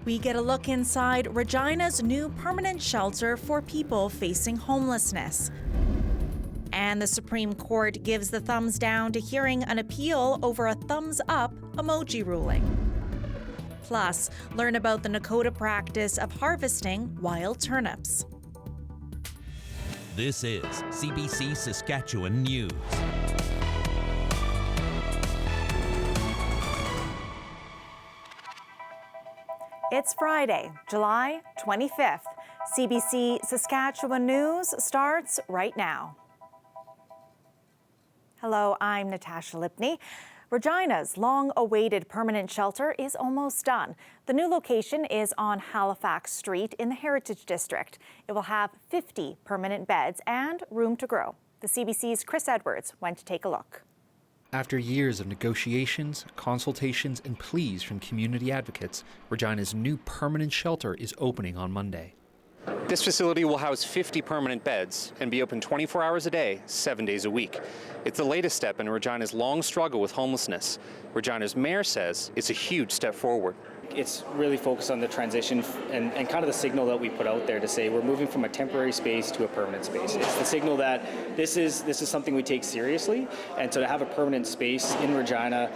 We get a look inside Regina's new permanent shelter for people facing homelessness. And the Supreme Court gives the thumbs down to hearing an appeal over a thumbs up emoji ruling. Plus, learn about the Nakoda practice of harvesting wild turnips. This is CBC Saskatchewan News. It's Friday, July 25th. CBC Saskatchewan News starts right now. Hello, I'm Natasha Lipney. Regina's long-awaited permanent shelter is almost done. The new location is on Halifax Street in the Heritage District. It will have 50 permanent beds and room to grow. The CBC's Chris Edwards went to take a look. After years of negotiations, consultations, and pleas from community advocates, Regina's new permanent shelter is opening on Monday. This facility will house 50 permanent beds and be open 24 hours a day, 7 days a week. It's the latest step in Regina's long struggle with homelessness. Regina's mayor says it's a huge step forward. It's really focused on the transition and kind of the signal that we put out there to say we're moving from a temporary space to a permanent space. It's the signal that this is something we take seriously, and so to have a permanent space in Regina,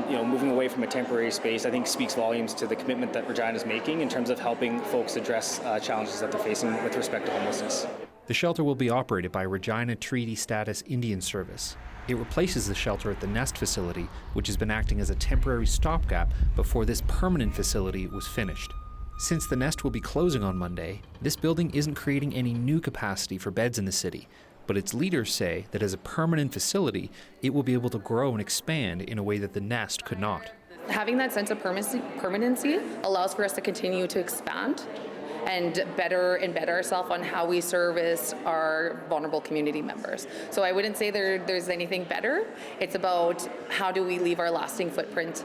moving away from a temporary space, I think speaks volumes to the commitment that Regina is making in terms of helping folks address challenges that they're facing with respect to homelessness. The shelter will be operated by Regina Treaty Status Indian Service. It replaces the shelter at the Nest facility, which has been acting as a temporary stopgap before this permanent facility was finished. Since the Nest will be closing on Monday, this building isn't creating any new capacity for beds in the city, but its leaders say that as a permanent facility, it will be able to grow and expand in a way that the Nest could not. Having that sense of permanency allows for us to continue to expand and embed ourselves on how we service our vulnerable community members. So I wouldn't say there's anything better. It's about how do we leave our lasting footprint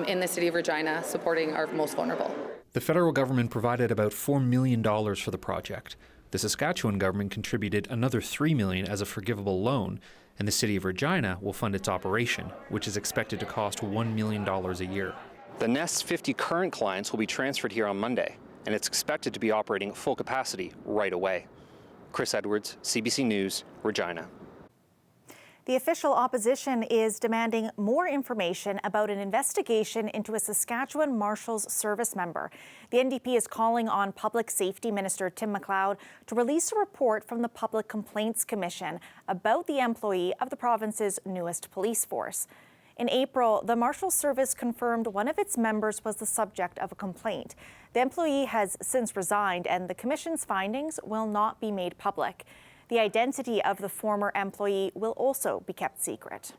in the city of Regina, supporting our most vulnerable. The federal government provided about $4 million for the project. The Saskatchewan government contributed another $3 million as a forgivable loan, and the city of Regina will fund its operation, which is expected to cost $1 million a year. The Nest's 50 current clients will be transferred here on Monday, and it's expected to be operating at full capacity right away. Chris Edwards, CBC News, Regina. The official opposition is demanding more information about an investigation into a Saskatchewan Marshals Service member. The NDP is calling on Public Safety Minister Tim MacLeod to release a report from the Public Complaints Commission about the employee of the province's newest police force. In April, the Marshals Service confirmed one of its members was the subject of a complaint. The employee has since resigned, and the Commission's findings will not be made public. The identity of the former employee will also be kept secret.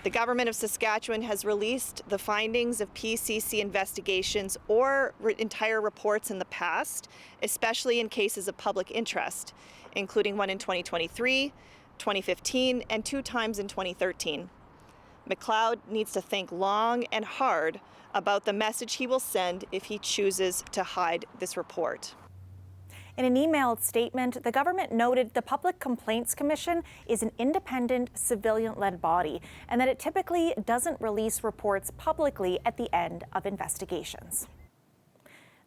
The Government of Saskatchewan has released the findings of PCC investigations or entire reports in the past, especially in cases of public interest, including one in 2023, 2015, and 2 times in 2013. MacLeod needs to think long and hard about the message he will send if he chooses to hide this report. In an emailed statement, the government noted the Public Complaints Commission is an independent, civilian-led body and that it typically doesn't release reports publicly at the end of investigations.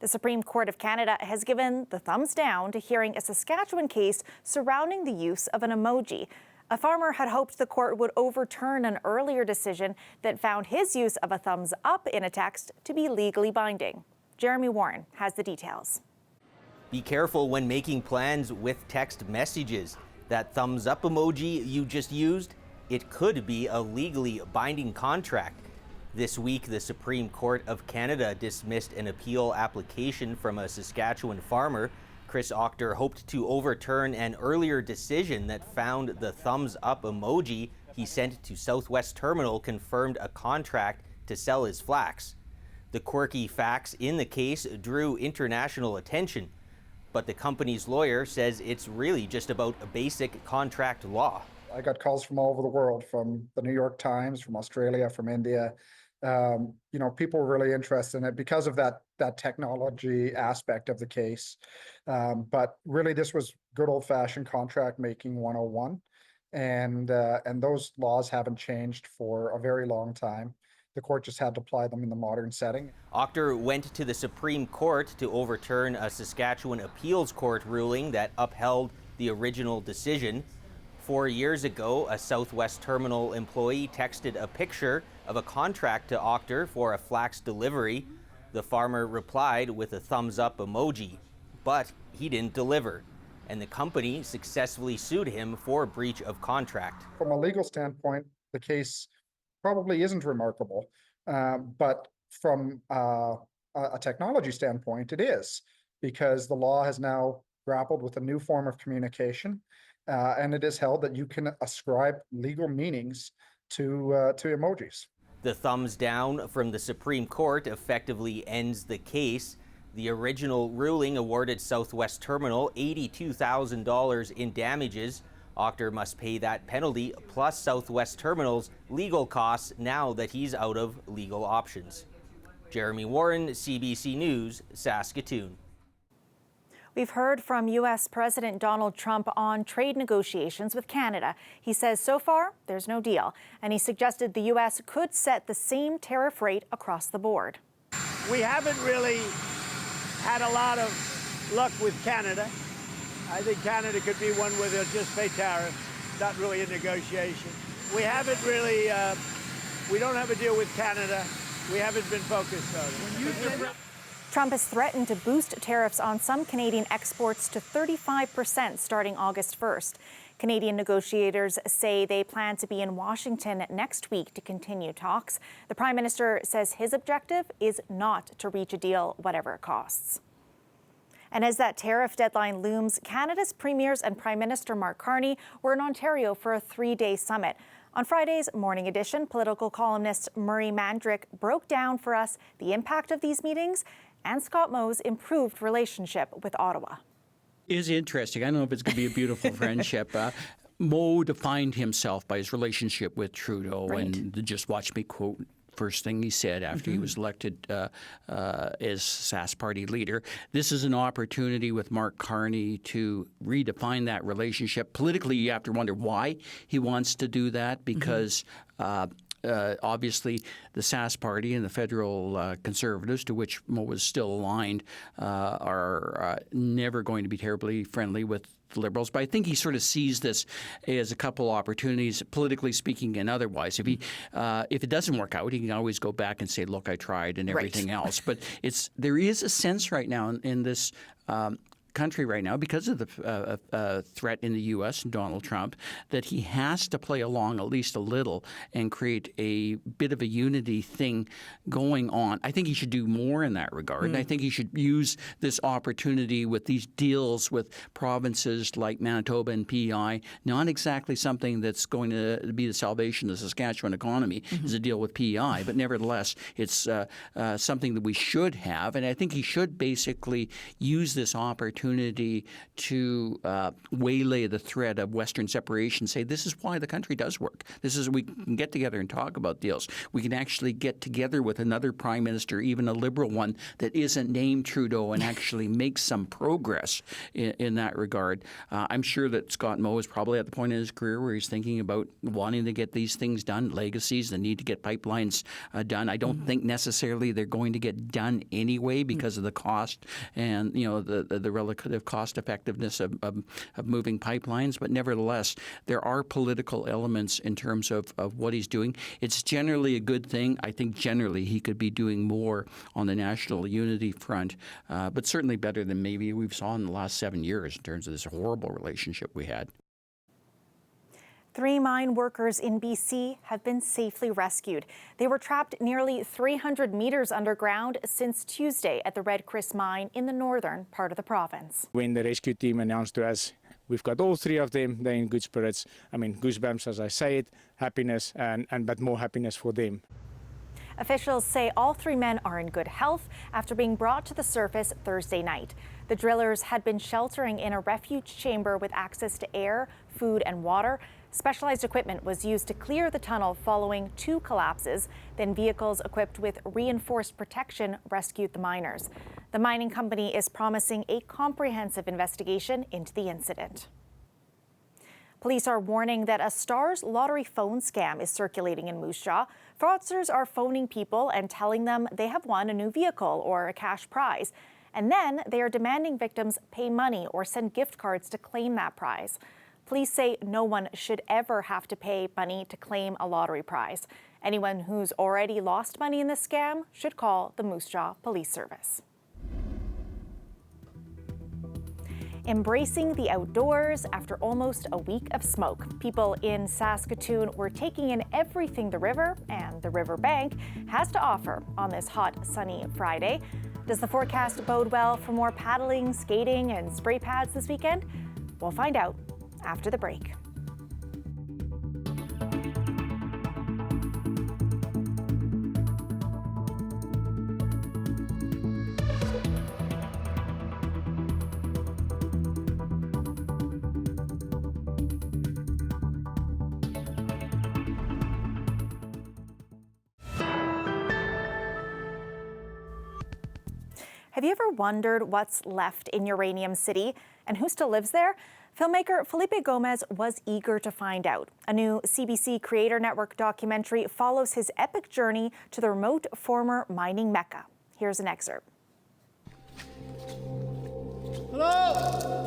The Supreme Court of Canada has given the thumbs down to hearing a Saskatchewan case surrounding the use of an emoji. A farmer had hoped the court would overturn an earlier decision that found his use of a thumbs up in a text to be legally binding. Jeremy Warren has the details. Be careful when making plans with text messages. That thumbs up emoji you just used, it could be a legally binding contract. This week, the Supreme Court of Canada dismissed an appeal application from a Saskatchewan farmer. Chris Octor hoped to overturn an earlier decision that found the thumbs up emoji he sent to Southwest Terminal confirmed a contract to sell his flax. The quirky facts in the case drew international attention, but the company's lawyer says it's really just about a basic contract law. I got calls from all over the world, from the New York Times, from Australia, from India. People were really interested in it because of that technology aspect of the case. But really, this was good old-fashioned contract making 101, and those laws haven't changed for a very long time. the court just had to apply them in the modern setting. Octor went to the Supreme Court to overturn a Saskatchewan appeals court ruling that upheld the original decision. 4 years ago, a Southwest Terminal employee texted a picture of a contract to Octor for a flax delivery. The farmer replied with a thumbs up emoji, but he didn't deliver, and the company successfully sued him for breach of contract. From a legal standpoint, the case probably isn't remarkable, but from a technology standpoint, it is, because the law has now grappled with a new form of communication, and it is held that you can ascribe legal meanings to emojis. The thumbs down from the Supreme Court effectively ends the case. The original ruling awarded Southwest Terminal $82,000 in damages. Octor must pay that penalty plus Southwest Terminal's legal costs now that he's out of legal options. Jeremy Warren, CBC News, Saskatoon. We've heard from U.S. President Donald Trump on trade negotiations with Canada. He says so far there's no deal, and he suggested the U.S. could set the same tariff rate across the board. We haven't really had a lot of luck with Canada. I think Canada could be one where they'll just pay tariffs, not really a negotiation. We haven't really, we don't have a deal with Canada. We haven't been focused on it. Trump has threatened to boost tariffs on some Canadian exports to 35% starting August 1st. Canadian negotiators say they plan to be in Washington next week to continue talks. The Prime Minister says his objective is not to reach a deal, whatever it costs. And as that tariff deadline looms, Canada's premiers and Prime Minister Mark Carney were in Ontario for a 3-day summit. On Friday's Morning Edition, political columnist Murray Mandrick broke down for us the impact of these meetings and Scott Moe's improved relationship with Ottawa. Is interesting. I don't know if it's going to be a beautiful friendship. Moe defined himself by his relationship with Trudeau, right. And just watch me quote first thing he said after he was elected as Sask Party leader. This is an opportunity with Mark Carney to redefine that relationship. Politically, you have to wonder why he wants to do that, because obviously, the Sask Party and the federal Conservatives, to which Moe was still aligned, are never going to be terribly friendly with the Liberals. But I think he sort of sees this as a couple opportunities, politically speaking and otherwise. If it doesn't work out, he can always go back and say, "Look, I tried," and everything else. But there is a sense right now in this country right now, because of the threat in the U.S. and Donald Trump, that he has to play along at least a little and create a bit of a unity thing going on. I think he should do more in that regard. And I think he should use this opportunity with these deals with provinces like Manitoba and PEI, not exactly something that's going to be the salvation of the Saskatchewan economy, is a deal with PEI, but nevertheless, it's something that we should have. And I think he should basically use this opportunity to waylay the threat of Western separation, say this is why the country does work. This is we can get together and talk about deals. We can actually get together with another prime minister, even a Liberal one, that isn't named Trudeau, and actually make some progress in that regard. I'm sure that Scott Moe is probably at the point in his career where he's thinking about wanting to get these things done, legacies, the need to get pipelines done. I don't think necessarily they're going to get done anyway because of the cost and the relative cost effectiveness of moving pipelines, but nevertheless, there are political elements in terms of what he's doing. It's generally a good thing. I think generally he could be doing more on the national unity front, but certainly better than maybe we've saw in the last 7 years in terms of this horrible relationship we had. 3 mine workers in BC have been safely rescued. They were trapped nearly 300 meters underground since Tuesday at the Red Chris mine in the northern part of the province. When the rescue team announced to us, we've got all 3 of them, they're in good spirits. I mean, goosebumps as I say it, happiness, but more happiness for them. Officials say all 3 men are in good health after being brought to the surface Thursday night. The drillers had been sheltering in a refuge chamber with access to air, food, and water. Specialized equipment was used to clear the tunnel following 2 collapses. Then vehicles equipped with reinforced protection rescued the miners. The mining company is promising a comprehensive investigation into the incident. Police are warning that a Stars lottery phone scam is circulating in Moose Jaw. Fraudsters are phoning people and telling them they have won a new vehicle or a cash prize. And then they are demanding victims pay money or send gift cards to claim that prize. Police say no one should ever have to pay money to claim a lottery prize. Anyone who's already lost money in this scam should call the Moose Jaw Police Service. Embracing the outdoors after almost a week of smoke. People in Saskatoon were taking in everything the river and the riverbank has to offer on this hot, sunny Friday. Does the forecast bode well for more paddling, skating, and spray pads this weekend? We'll find out after the break. Have you ever wondered what's left in Uranium City and who still lives there? Filmmaker Felipe Gomez was eager to find out. A new CBC Creator Network documentary follows his epic journey to the remote former mining mecca. Here's an excerpt. Hello!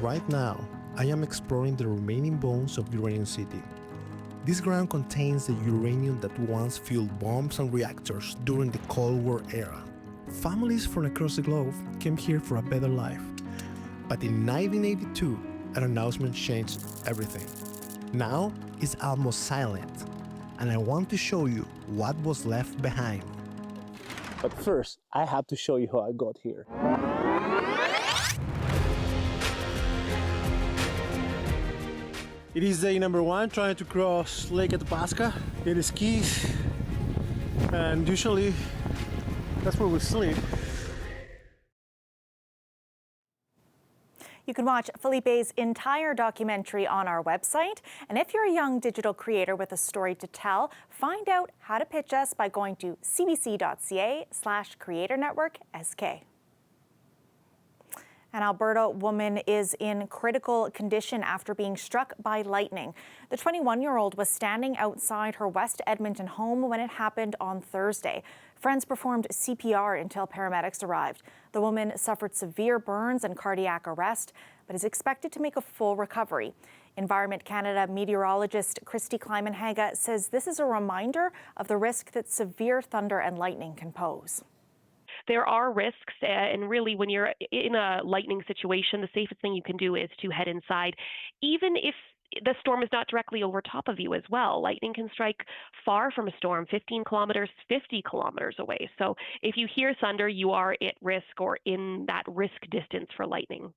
Right now, I am exploring the remaining bones of Uranium City. This ground contains the uranium that once fueled bombs and reactors during the Cold War era. Families from across the globe came here for a better life. But in 1982, an announcement changed everything. Now it's almost silent, and I want to show you what was left behind. But first, I have to show you how I got here. It is day number 1, trying to cross Lake Athabasca. It is skis, and usually that's where we sleep. You can watch Felipe's entire documentary on our website. And if you're a young digital creator with a story to tell, find out how to pitch us by going to cbc.ca/creatornetworksk. An Alberta woman is in critical condition after being struck by lightning. The 21-year-old was standing outside her West Edmonton home when it happened on Thursday. Friends performed CPR until paramedics arrived. The woman suffered severe burns and cardiac arrest, but is expected to make a full recovery. Environment Canada meteorologist Christy Kleiman-Haga says this is a reminder of the risk that severe thunder and lightning can pose. There are risks, and really when you're in a lightning situation, the safest thing you can do is to head inside, even if the storm is not directly over top of you as well. Lightning can strike far from a storm, 15 kilometers, 50 kilometers away. So if you hear thunder, you are at risk or in that risk distance for lightning.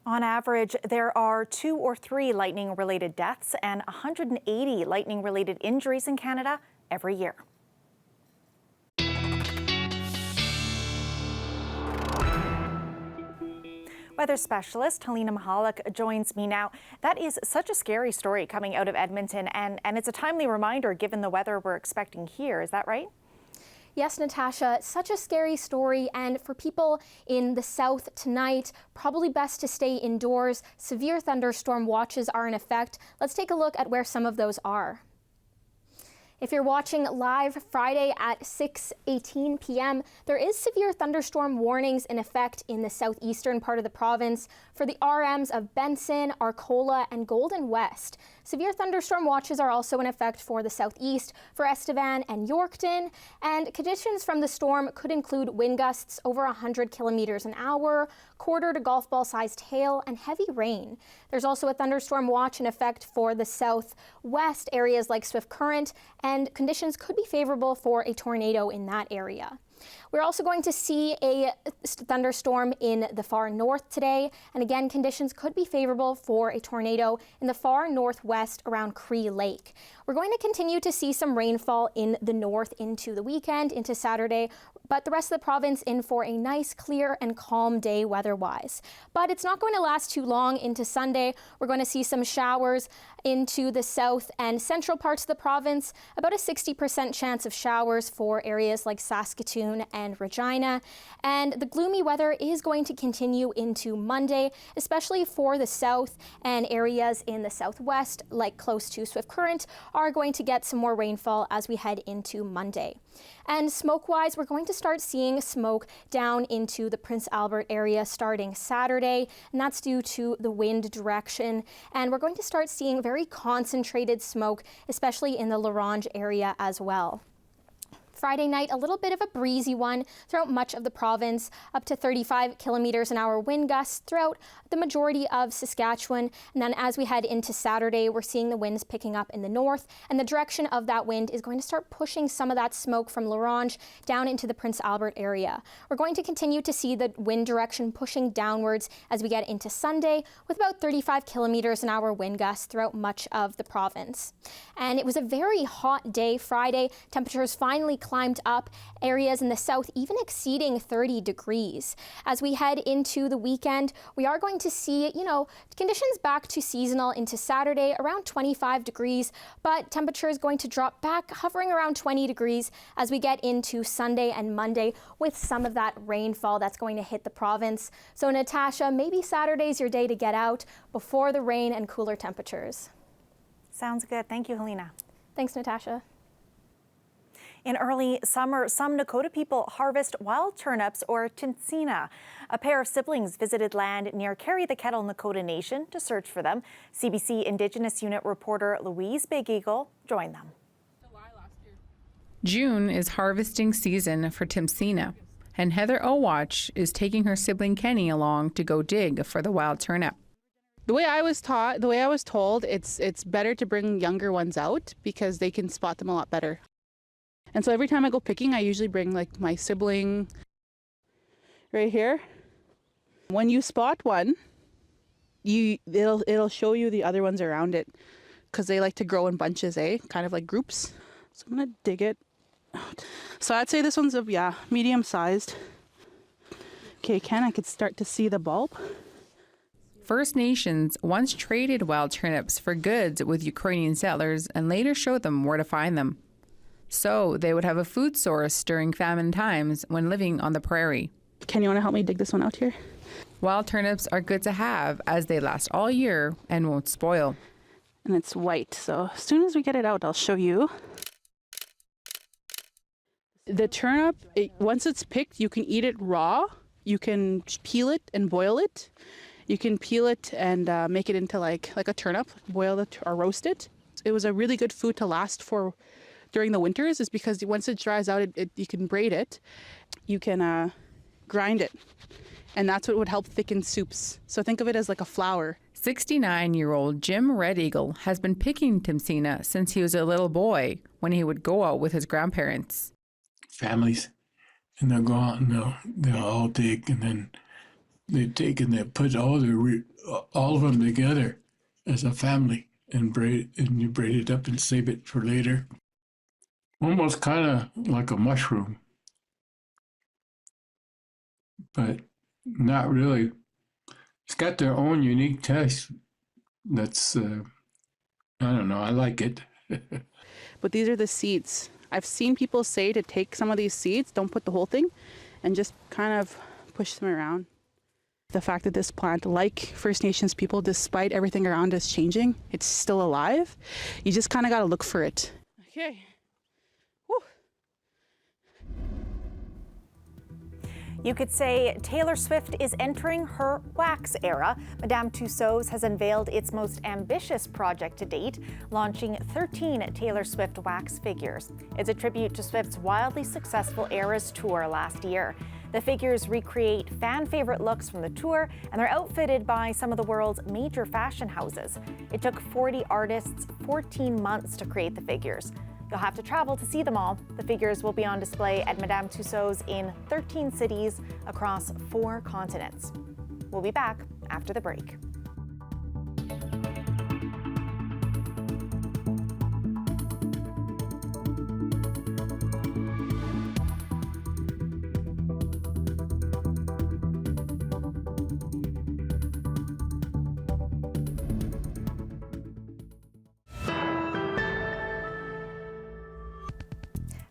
On average, there are 2 or 3 lightning-related deaths and 180 lightning-related injuries in Canada every year. Weather specialist Helena Mahalik joins me now. That is such a scary story coming out of Edmonton, and it's a timely reminder given the weather we're expecting here. Is that right? Yes, Natasha, such a scary story, and for people in the south tonight, probably best to stay indoors. Severe thunderstorm watches are in effect. Let's take a look at where some of those are. If you're watching live Friday at 6:18 p.m., there is severe thunderstorm warnings in effect in the southeastern part of the province for the RMs of Benson, Arcola, and Golden West. Severe thunderstorm watches are also in effect for the southeast, for Estevan and Yorkton, and conditions from the storm could include wind gusts over 100 kilometers an hour, quarter to golf ball sized hail, and heavy rain. There's also a thunderstorm watch in effect for the southwest areas like Swift Current, and conditions could be favorable for a tornado in that area. We're also going to see a thunderstorm in the far north today, and again, conditions could be favorable for a tornado in the far northwest around Cree Lake. We're going to continue to see some rainfall in the north into the weekend, into Saturday, but the rest of the province in for a nice, clear and calm day weather-wise. But it's not going to last too long into Sunday. We're going to see some showers into the south and central parts of the province, about a 60% chance of showers for areas like Saskatchewan and Regina. And the gloomy weather is going to continue into Monday, especially for the south, and areas in the southwest, like close to Swift Current, are going to get some more rainfall as we head into Monday. And smoke-wise, we're going to start seeing smoke down into the Prince Albert area starting Saturday, and that's due to the wind direction. And we're going to start seeing very concentrated smoke, especially in the La Ronge area as well. Friday night, a little bit of a breezy one throughout much of the province, up to 35 kilometers an hour wind gusts throughout the majority of Saskatchewan. And then as we head into Saturday, we're seeing the winds picking up in the north, and the direction of that wind is going to start pushing some of that smoke from La Ronge down into the Prince Albert area. We're going to continue to see the wind direction pushing downwards as we get into Sunday, with about 35 kilometers an hour wind gusts throughout much of the province. And it was a very hot day Friday. Temperatures finally climbed up, areas in the south even exceeding 30 degrees. As we head into the weekend, we are going to see, conditions back to seasonal into Saturday, around 25 degrees, but temperature is going to drop back, hovering around 20 degrees as we get into Sunday and Monday, with some of that rainfall that's going to hit the province. So Natasha, maybe Saturday's your day to get out before the rain and cooler temperatures. Sounds good. Thank you, Helena. Thanks, Natasha. In early summer, some Nakoda people harvest wild turnips, or timsina. A pair of siblings visited land near Carry the Kettle, Nakoda Nation to search for them. CBC Indigenous Unit reporter Louise Big Eagle joined them. June is harvesting season for timsina, and Heather Owatch is taking her sibling Kenny along to go dig for the wild turnip. The way I was told, it's better to bring younger ones out because they can spot them a lot better. And so every time I go picking, I usually bring like my sibling right here. When you spot one, it'll show you the other ones around it, because they like to grow in bunches, kind of like groups. So I'm gonna dig it out. So I'd say this one's medium sized. Okay, I could start to see the bulb. First Nations once traded wild turnips for goods with Ukrainian settlers and later showed them where to find them. So they would have a food source during famine times when living on the prairie. Ken, you want to help me dig this one out here? Wild turnips are good to have as they last all year and won't spoil. And it's white, so as soon as we get it out, I'll show you. The turnip, once it's picked, you can eat it raw. You can peel it and boil it. You can peel it and make it into like a turnip, boil it or roast it. It was a really good food to last for during the winters, is because once it dries out, you can braid it, you can grind it, and that's what would help thicken soups. So think of it as like a flour. 69-year-old Jim Red Eagle has been picking timsina since he was a little boy when he would go out with his grandparents. Families, and they'll go out and they'll all dig, and then they take and they put all of them together as a family and you braid it up and save it for later. Almost kind of like a mushroom, but not really. It's got their own unique taste. That's, I don't know, I like it. But these are the seeds. I've seen people say to take some of these seeds, don't put the whole thing, and just kind of push them around. The fact that this plant, like First Nations people, despite everything around us changing, it's still alive. You just kind of got to look for it. Okay. You could say Taylor Swift is entering her wax era. Madame Tussauds has unveiled its most ambitious project to date, launching 13 Taylor Swift wax figures. It's a tribute to Swift's wildly successful Eras tour last year. The figures recreate fan-favorite looks from the tour, and they're outfitted by some of the world's major fashion houses. It took 40 artists 14 months to create the figures. You'll have to travel to see them all. The figures will be on display at Madame Tussauds in 13 cities across 4 continents. We'll be back after the break.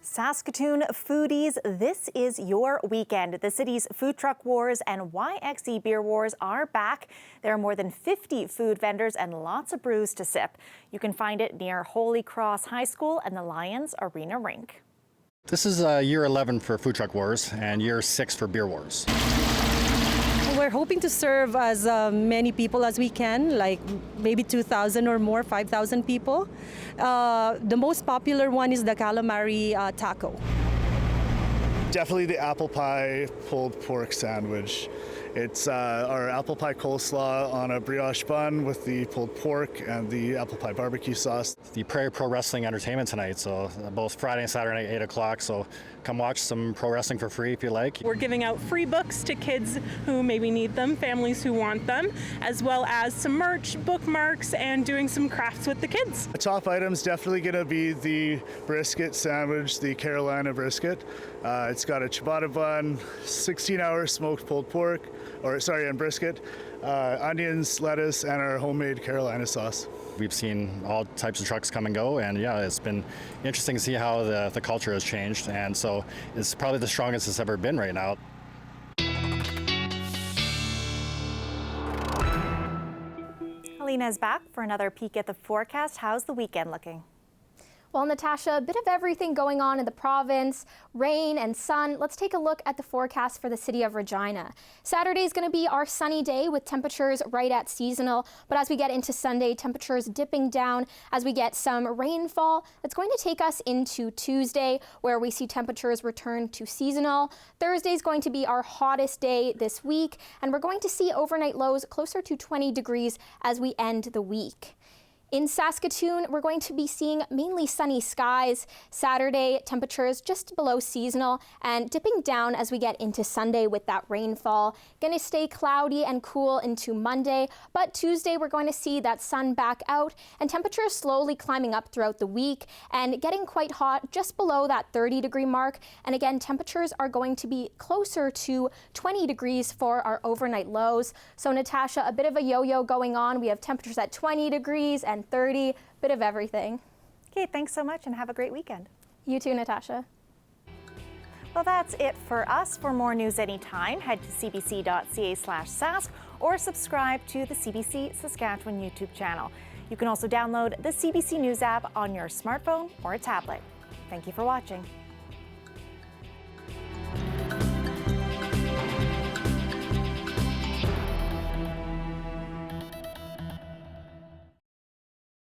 Saskatoon foodies, this is your weekend. The city's food truck wars and YXE beer wars are back. There are more than 50 food vendors and lots of brews to sip. You can find it near Holy Cross High School and the Lions Arena Rink. This is year 11 for food truck wars and year 6 for beer wars. We're hoping to serve as many people as we can, like maybe 2,000 or more, 5,000 people. The most popular one is the calamari taco. Definitely the apple pie pulled pork sandwich. It's our apple pie coleslaw on a brioche bun with the pulled pork and the apple pie barbecue sauce. The Prairie Pro Wrestling entertainment tonight, so both Friday and Saturday night, 8 o'clock. So come watch some pro wrestling for free if you like. We're giving out free books to kids who maybe need them, families who want them, as well as some merch, bookmarks, and doing some crafts with the kids. The top item's definitely going to be the brisket sandwich, the Carolina brisket. It's got a ciabatta bun, 16-hour smoked pulled pork, and brisket, onions, lettuce, and our homemade Carolina sauce. We've seen all types of trucks come and go, and yeah, it's been interesting to see how the culture has changed, and so it's probably the strongest it's ever been right now. Alina is back for another peek at the forecast. How's the weekend looking? Well, Natasha, a bit of everything going on in the province, rain and sun. Let's take a look at the forecast for the city of Regina. Saturday is going to be our sunny day with temperatures right at seasonal, but as we get into Sunday, temperatures dipping down as we get some rainfall. That's going to take us into Tuesday, where we see temperatures return to seasonal. Thursday is going to be our hottest day this week, and we're going to see overnight lows closer to 20 degrees as we end the week. In Saskatoon, we're going to be seeing mainly sunny skies. Saturday, temperatures just below seasonal and dipping down as we get into Sunday with that rainfall. Going to stay cloudy and cool into Monday, but Tuesday we're going to see that sun back out and temperatures slowly climbing up throughout the week and getting quite hot just below that 30-degree mark. And again, temperatures are going to be closer to 20 degrees for our overnight lows. So Natasha, a bit of a yo-yo going on. We have temperatures at 20 degrees and 30, bit of everything. Okay, thanks so much and have a great weekend. You too, Natasha. Well, that's it for us. For more news anytime, head to cbc.ca/sask or subscribe to the CBC Saskatchewan YouTube channel. You can also download the CBC News app on your smartphone or a tablet. Thank you for watching.